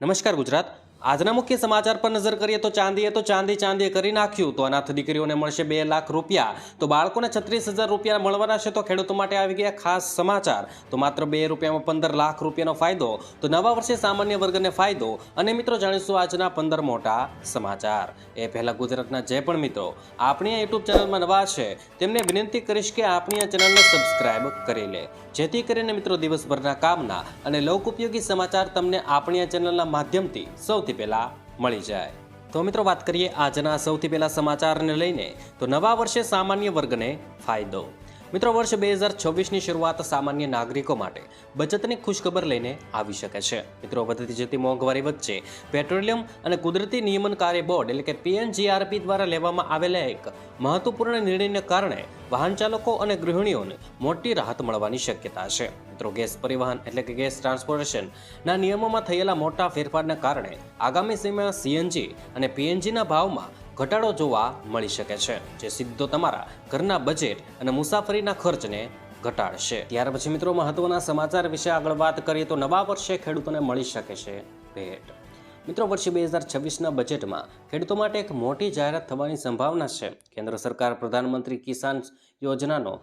નમસ્કાર ગુજરાત. આજના મુખ્ય સમાચાર પર નજર કરીએ તો ચાંદીએ કરી નાખ્યું તો અનાથ દીકરીઓને મળશે 2 લાખ રૂપિયા, તો બાળકોને 36,000 રૂપિયા મળવાના છે. તો ખેડૂતો માટે આવી ગયા ખાસ સમાચાર. તો માત્ર 2 રૂપિયામાં 15 લાખ રૂપિયાનો ફાયદો, તો નવા વર્ષે સામાન્ય વર્ગને ફાયદો. અને મિત્રો જાણીશું આજના 15 મોટા સમાચાર. એ પહેલા ગુજરાતના જે પણ મિત્રો આપણી આ યુટ્યુબ ચેનલમાં નવા છે તેમને વિનંતી કરીશ કે આપણી આ ચેનલને સબસ્ક્રાઇબ કરી લે, જેથી કરીને મિત્રો દિવસભરના કામના અને લોકોપયોગી સમાચાર તમને આપણી આ ચેનલના માધ્યમથી સૌથી પહેલા મળી જાય. તો મિત્રો વાત કરીએ આજના સૌથી પહેલા સમાચારને લઈને. તો નવા વર્ષે સામાન્ય વર્ગને ફાયદો. મિત્રો વર્ષ 2026ની શરૂઆત સામાન્ય નાગરિકો માટે બચતની ખુશખબર લઈને આવી શકે છે. મિત્રો વધતી જતી મોંઘવારી વચ્ચે પેટ્રોલિયમ અને કુદરતી નિયમનકારી બોર્ડ એટલે કે PNGRB દ્વારા લેવામાં આવેલા એક મહત્વપૂર્ણ નિર્ણયને કારણે વાહન ચાલકો અને ગૃહિણીઓને મોટી રાહત મળવાની શક્યતા છે. મિત્રો ગેસ પરિવહન એટલે કે ગેસ ટ્રાન્સપોર્ટેશનના નિયમોમાં થયેલા મોટા ફેરફારને કારણે આગામી સમયમાં CNG અને PNGના ભાવમાં ઘટાડો જોવા મળી શકે છે, જે સીધો તમારા ઘરના બજેટ અને મુસાફરીના ખર્ચને ઘટાડશે. ત્યાર પછી મિત્રો મહત્વના સમાચાર વિશે આગળ વાત કરીએ તો નવા વર્ષે ખેડૂતોને મળી શકે છે ભેટ. મિત્રો વર્ષ 2026ના બજેટમાં ખેડૂતો માટે એક મોટી જાહેરાત થવાની સંભાવના છે. કેન્દ્ર સરકાર પ્રધાનમંત્રી કિસાન યોજનાનો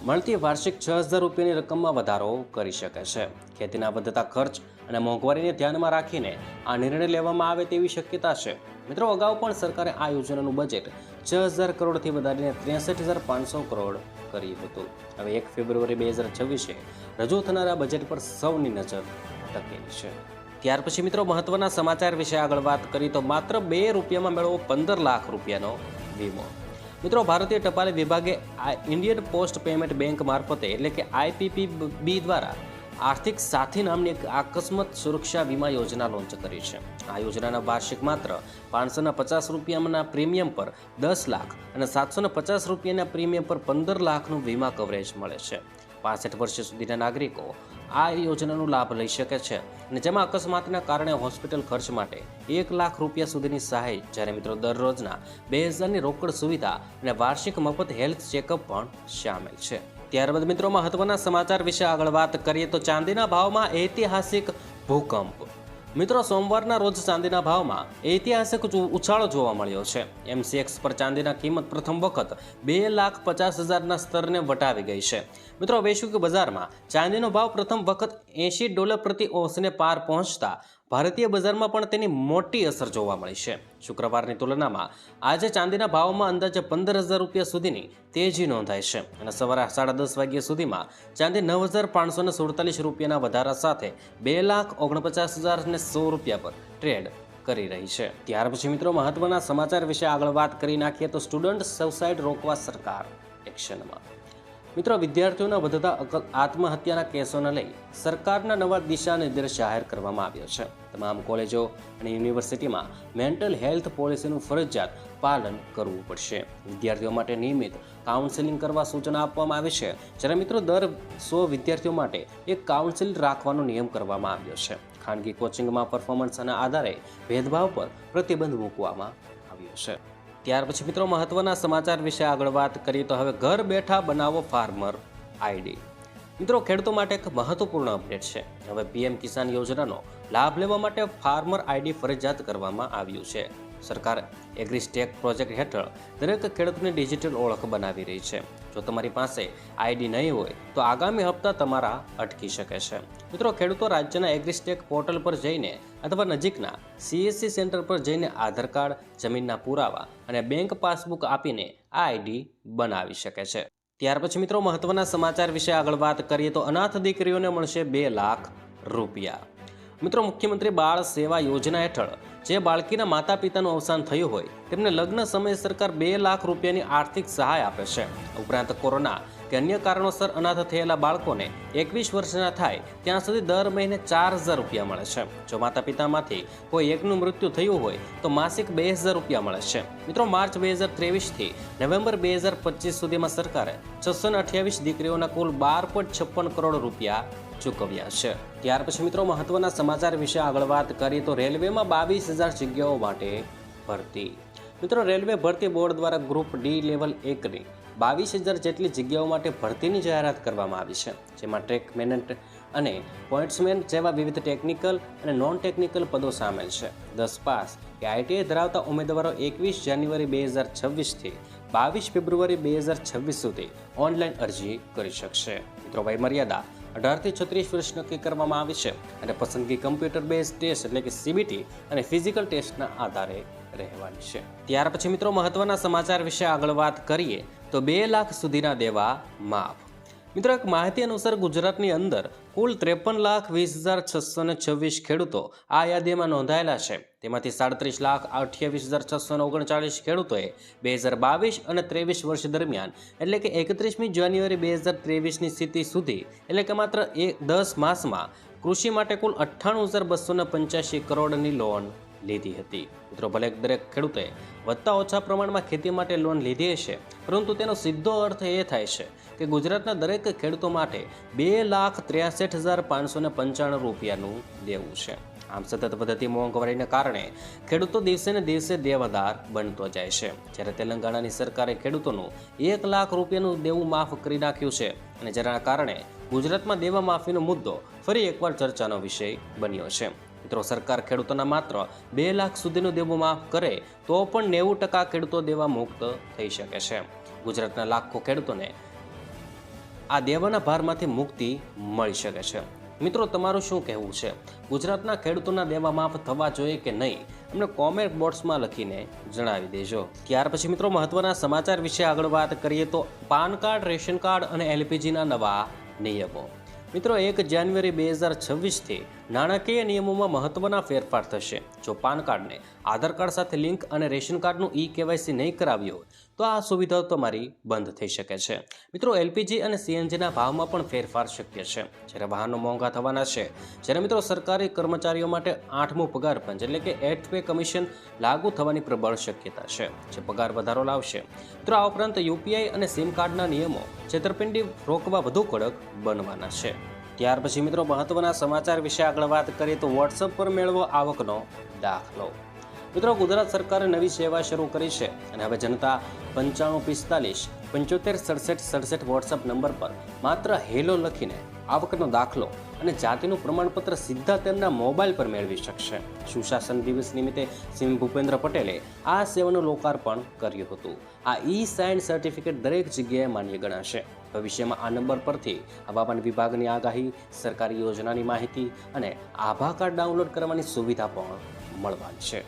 મળતી વાર્ષિક 6,000 રૂપિયાની રકમમાં વધારો કરી શકે છે. ખેતીના વધતા ખર્ચ અને મોંઘવારીને ધ્યાનમાં રાખીને આ નિર્ણય લેવામાં આવે તેવી શક્યતા છે. મિત્રો અગાઉ પણ સરકારે આ યોજનાનું બજેટ 6,000 કરોડથી વધારીને 63,500 કરોડ કર્યું હતું. હવે 1 ફેબ્રુઆરી 2026 રજૂ થનારા બજેટ પર સૌની નજર ટકેલી છે. ત્યાર પછી મિત્રો મહત્વના સમાચાર વિશે આગળ વાત કરીએ તો માત્ર 2 રૂપિયામાં મેળવો 15 લાખ રૂપિયાનો વીમો. મિત્રો ભારતીય ટપાલ વિભાગે ઇન્ડિયન પોસ્ટ પેમેન્ટ બેંક મારફતે એટલે કે IPPB દ્વારા આર્થિક સાથી નામની એક અકસ્માત સુરક્ષા વીમા યોજના લોન્ચ કરી છે. આ યોજનાના વાર્ષિક માત્ર 550 રૂપિયાના પ્રીમિયમ પર 10 લાખ અને 750 રૂપિયાના પ્રીમિયમ પર 15 લાખનું વીમા કવરેજ મળે છે. 65 વર્ષ સુધીના નાગરિકો આ યોજનાનો લાભ લઈ શકે છે, અને જેમાં અકસ્માતના કારણે હોસ્પિટલ ખર્ચ માટે 1 લાખ રૂપિયા સુધીની સહાય, જ્યારે મિત્રો દરરોજના 2,000ની રોકડ સુવિધા અને વાર્ષિક મફત હેલ્થ ચેકઅપ પણ સામેલ છે. ત્યારબાદ મિત્રો મહત્વના સમાચાર વિશે આગળ વાત કરીએ તો ચાંદીના ભાવમાં ઐતિહાસિક ભૂકંપ. મિત્રો સોમવારના રોજ ચાંદીના ભાવમાં ઐતિહાસિક ઉછાળો જોવા મળ્યો છે. MCX પર ચાંદીના કિંમત પ્રથમ વખત 2,50,000ના સ્તરને વટાવી ગઈ છે. મિત્રો વૈશ્વિક બજારમાં ચાંદીનો ભાવ પ્રથમ વખત $80 પ્રતિ ઓન્સને પાર પહોંચતા ભારતીય બજારમાં પણ તેની મોટી અસર જોવા મળી છે. શુક્રવારની તુલનામાં આજે ચાંદીના ભાવમાં અંદાજે 15,000 રૂપિયા સુધીની તેજી નોંધાઈ છે, અને સવારે 10:30 વાગ્યા સુધીમાં ચાંદી 9,547 રૂપિયાના વધારા સાથે 2,49,100 રૂપિયા પર ટ્રેડ કરી રહી છે. ત્યાર પછી મિત્રો મહત્વના સમાચાર વિશે આગળ વાત કરી નાખીએ તો સ્ટુડન્ટ સુસાઇડ રોકવા સરકાર એક્શનમાં. મિત્રો વિદ્યાર્થીઓના વધતા આત્મહત્યાના કેસોને લઈ સરકારના નવા દિશા નિર્દેશ જાહેર કરવામાં આવ્યો છે. તમામ કોલેજો અને યુનિવર્સિટીમાં મેન્ટલ હેલ્થ પોલિસીનું ફરજિયાત પાલન કરવું પડશે. વિદ્યાર્થીઓ માટે નિયમિત કાઉન્સેલિંગ કરવા સૂચના આપવામાં આવી છે, જ્યારે મિત્રો દર 100 વિદ્યાર્થીઓ માટે એક કાઉન્સિલ રાખવાનો નિયમ કરવામાં આવ્યો છે. ખાનગી કોચિંગમાં પરફોર્મન્સના આધારે ભેદભાવ પર પ્રતિબંધ મૂકવામાં આવ્યો છે. ત્યાર પછી મિત્રો મહત્વના સમાચાર વિશે આગળ વાત કરીએ તો હવે ઘર બેઠા બનાવો ફાર્મર ID. મિત્રો ખેડૂતો માટે એક મહત્વપૂર્ણ અપડેટ છે. હવે PM કિસાન યોજનાનો લાભ લેવા માટે ફાર્મર ID ફરજિયાત કરવામાં આવ્યું છે. સરકાર એગ્રીસ્ટેક પ્રોજેક્ટ હેઠળ દરેક ખેડૂતની ડિજિટલ ઓળખ બનાવી રહી છે. જો તમારી પાસે ID નહીં હોય તો આગામી હપ્તા તમારા અટકી શકે છે. મિત્રો ખેડૂતો રાજ્યના એગ્રીસ્ટેક પોર્ટલ પર જઈને અથવા નજીકના CSC સેન્ટર પર જઈને આધાર કાર્ડ, જમીનના પુરાવા અને બેંક પાસબુક આપીને આ ID બનાવી શકે છે. ત્યાર પછી મિત્રો મહત્વના સમાચાર વિશે આગળ વાત કરીએ તો અનાથ દીકરીઓને મળશે 2 લાખ રૂપિયા. મિત્રો મુખ્યમંત્રી બાળ સેવા યોજના હેઠળ જે બાળકીના માતા પિતાનું અવસાન થયું હોય તેમને લગ્ન સમયે સરકાર 2 લાખ રૂપિયાની આર્થિક સહાય આપે છે. ઉપરાંત કોરોના કે અન્ય કારણોસર અનાથ થયેલા બાળકોને 21 વર્ષના થાય ત્યાં સુધી દર મહિને 4,000 રૂપિયા મળે છે. જો માતા પિતામાંથી કોઈ એકનું મૃત્યુ થયું હોય તો માસિક 2,000 રૂપિયા મળે છે. મિત્રો માર્ચ 2023થી નવેમ્બર 2025 સુધીમાં સરકારે 628 દીકરીઓના કુલ 12.56 કરોડ રૂપિયા ચૂકવ્યા છે. ત્યાર પછી મિત્રો મહત્વના સમાચાર વિશે આગળ વાત કરીએ તો રેલવેમાં 22,000 જગ્યાઓ માટે ભરતી. મિત્રો રેલવે ભરતી બોર્ડ દ્વારા ગ્રુપ D લેવલ 1ની 22,000 જેટલી જગ્યાઓ માટે ભરતીની જાહેરાત કરવામાં આવી છે, જેમાં ટ્રેક અને પોઇન્ટ્સમેન જેવા વિવિધ ટેકનિકલ અને નોન ટેકનિકલ પદો સામેલ છે. 10 પાસ કે આઈટીઆઈ ધરાવતા ઉમેદવારો 21 જાન્યુઆરી 2026થી 22 ફેબ્રુઆરી 2026 સુધી ઓનલાઈન અરજી કરી શકશે. મિત્રો વયમર્યાદા 18 થી 36 વર્ષ નક્કી કરવામાં આવી છે અને પસંદગી કમ્પ્યુટર બેઝ ટેસ્ટ એટલે કે સીબીટી અને ફિઝિકલ ટેસ્ટના આધારે રહેવાની છે. ત્યાર પછી મિત્રો મહત્વના સમાચાર વિશે આગળ વાત કરીએ તો 2 લાખ સુધીના દેવા માફ. મિત્રો એક માહિતી અનુસાર ગુજરાતની અંદર કુલ 53,20,626 ખેડૂતો આ યાદીમાં નોંધાયેલા છે. તેમાંથી 37,28,639 ખેડૂતોએ 2022 અને 23 વર્ષ દરમિયાન એટલે કે 31મી જાન્યુઆરી 2023ની સ્થિતિ સુધી એટલે કે માત્ર 10 માસમાં કૃષિ માટે કુલ 98,285 કરોડની લોન લીધી હતી. મિત્રો ભલે દરેક ખેડૂતે વધતા ઓછા પ્રમાણમાં ખેતી માટે લોન લીધી હશે, પરંતુ તેનો સીધો અર્થ એ થાય છે કે ગુજરાતના દરેક ખેડૂતો માટે 2,63,595 રૂપિયાનું દેવું છે. આમ સતત વધતી મોંઘવારીને કારણે ખેડૂતો દિવસે ને દિવસે દેવાદાર બનતો જાય છે. જ્યારે તેલંગાણાની સરકારે ખેડૂતોનું 1 લાખ રૂપિયાનું દેવું માફ કરી નાખ્યું છે અને જેના કારણે ગુજરાતમાં દેવા માફીનો મુદ્દો ફરી એકવાર ચર્ચાનો વિષય બન્યો છે. મિત્રો સરકાર ખેડૂતોના માત્ર 2 લાખ સુધીનું દેવું માફ કરે તો પણ 90% ખેડૂતો દેવા મુક્ત થઈ શકે છે. ગુજરાતના લાખો ખેડૂતોને આ દેવાના ભારમાંથી મુક્તિ મળી શકે છે. મિત્રો તમારું શું કહેવું છે? ગુજરાતના ખેડૂતોના દેવા માફ થવા જોઈએ કે નહીં? અમને કોમેન્ટ બોક્સમાં લખીને જણાવી દેજો. ત્યાર પછી મિત્રો મહત્વના સમાચાર વિશે આગળ વાત કરીએ તો પાન કાર્ડ, રેશન કાર્ડ અને એલપીજીના નવા નિયમો. મિત્રો 1 જાન્યુઆરી 2026થી નાણાકીય નિયમોમાં મહત્વના ફેરફાર થશે. જો પાન કાર્ડને આધાર કાર્ડ સાથે લિંક અને રેશન કાર્ડનું કેવાયસી નહીં કરાવ્યું હોય તો આ સુવિધાઓ તમારી બંધ થઈ શકે છે. મિત્રો એલપીજી અને સીએનજીના ભાવમાં પણ ફેરફાર શક્ય છે. જ્યારે વાહનો મોંઘા થવાના છે, જ્યારે મિત્રો સરકારી કર્મચારીઓ માટે 8મું પગાર પંચ એટલે કે 8th પે કમિશન લાગુ થવાની પ્રબળ શક્યતા છે, જે પગાર વધારો લાવશે. મિત્રો આ ઉપરાંત યુપીઆઈ અને સિમ કાર્ડના નિયમો છેતરપિંડી રોકવા વધુ કડક બનવાના છે. ત્યાર પછી મિત્રો મહત્વના સમાચાર વિશે આગળ વાત કરીએ તો વોટ્સઅપ પર મેળવો આવકનો દાખલો. મિત્રો ગુજરાત સરકારે નવી સેવા શરૂ કરી છે અને હવે જનતા 9545 75 67 67 વોટ્સઅપ નંબર પર માત્ર હેલો લખીને આવકનો દાખલો અને જાતિનું પ્રમાણપત્ર સીધા તેમના મોબાઈલ પર મેળવી શકશે. સુશાસન દિવસ નિમિત્તે સીએમ ભૂપેન્દ્ર પટેલે આ સેવાનું લોકાર્પણ કર્યું હતું. આ સાઇન સર્ટિફિકેટ દરેક જગ્યાએ માન્ય ગણાશે. ભવિષ્યમાં આ નંબર પરથી હવામાન વિભાગની આગાહી, સરકારી યોજનાની માહિતી અને આભા કાર્ડ ડાઉનલોડ કરવાની સુવિધા પણ મળવાની છે.